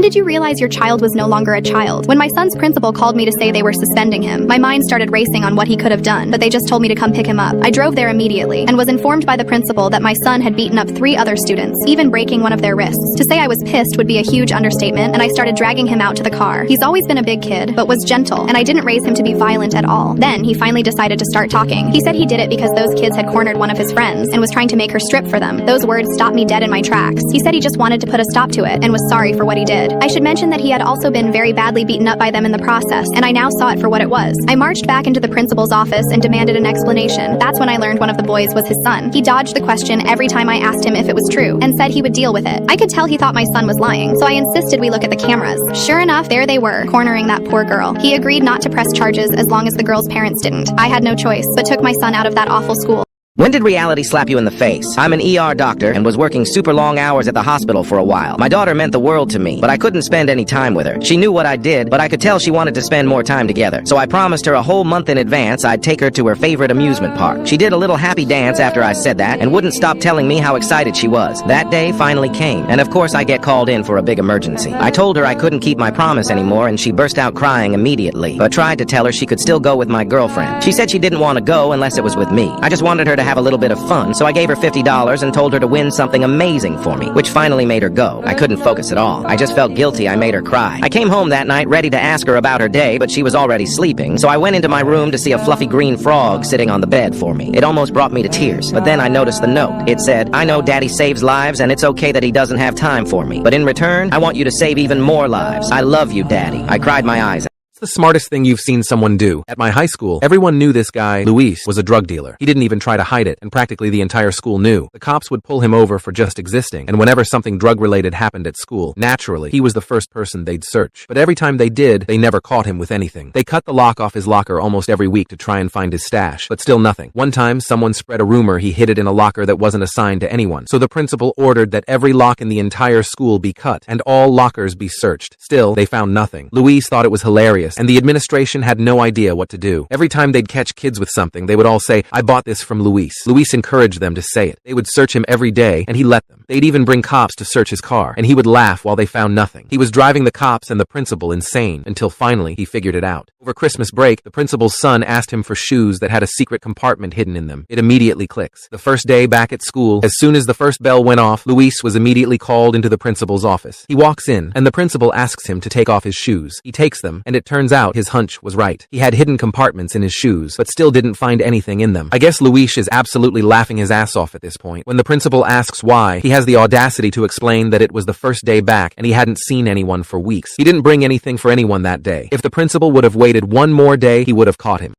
When did you realize your child was no longer a child? When my son's principal called me to say they were suspending him, my mind started racing on what he could have done, but they just told me to come pick him up. I drove there immediately and was informed by the principal that my son had beaten up 3 other students, even breaking one of their wrists. To say I was pissed would be a huge understatement, and I started dragging him out to the car. He's always been a big kid, but was gentle, and I didn't raise him to be violent at all. Then he finally decided to start talking. He said he did it because those kids had cornered one of his friends and was trying to make her strip for them. Those words stopped me dead in my tracks. He said he just wanted to put a stop to it and was sorry for what he did. I should mention that he had also been very badly beaten up by them in the process, and I now saw it for what it was. I marched back into the principal's office and demanded an explanation. That's when I learned one of the boys was his son. He dodged the question every time I asked him if it was true, and said he would deal with it. I could tell he thought my son was lying, so I insisted we look at the cameras. Sure enough, there they were, cornering that poor girl. He agreed not to press charges as long as the girl's parents didn't. I had no choice, but took my son out of that awful school. When did reality slap you in the face? I'm an ER doctor and was working super long hours at the hospital for a while. My daughter meant the world to me, but I couldn't spend any time with her. She knew what I did, but I could tell she wanted to spend more time together. So I promised her a whole month in advance I'd take her to her favorite amusement park. She did a little happy dance after I said that and wouldn't stop telling me how excited she was. That day finally came, and of course I get called in for a big emergency. I told her I couldn't keep my promise anymore, and she burst out crying immediately, but tried to tell her she could still go with my girlfriend. She said she didn't want to go unless it was with me. I just wanted her to have a little bit of fun, so I gave her $50 and told her to win something amazing for me, which finally made her go. I couldn't focus at all. I just felt guilty I made her cry. I came home that night ready to ask her about her day, but she was already sleeping, so I went into my room to see a fluffy green frog sitting on the bed for me. It almost brought me to tears, but then I noticed the note. It said, "I know Daddy saves lives, and it's okay that he doesn't have time for me, but in return, I want you to save even more lives. I love you, Daddy." I cried my eyes out. The smartest thing you've seen someone do. At my high school, everyone knew this guy, Luis, was a drug dealer. He didn't even try to hide it, and practically the entire school knew. The cops would pull him over for just existing, and whenever something drug-related happened at school, naturally, he was the first person they'd search. But every time they did, they never caught him with anything. They cut the lock off his locker almost every week to try and find his stash, but still nothing. One time, someone spread a rumor he hid it in a locker that wasn't assigned to anyone, so the principal ordered that every lock in the entire school be cut, and all lockers be searched. Still, they found nothing. Luis thought it was hilarious, and the administration had no idea what to do. Every time they'd catch kids with something, they would all say, "I bought this from Luis." Luis encouraged them to say it. They would search him every day, and he let them. They'd even bring cops to search his car, and he would laugh while they found nothing. He was driving the cops and the principal insane, until finally he figured it out. Over Christmas break, the principal's son asked him for shoes that had a secret compartment hidden in them. It immediately clicks. The first day back at school, as soon as the first bell went off, Luis was immediately called into the principal's office. He walks in, and the principal asks him to take off his shoes. He takes them, and it turns out his hunch was right. He had hidden compartments in his shoes, but still didn't find anything in them. I guess Luis is absolutely laughing his ass off at this point. When the principal asks why, he has the audacity to explain that it was the first day back and he hadn't seen anyone for weeks. He didn't bring anything for anyone that day. If the principal would have waited one more day, he would have caught him.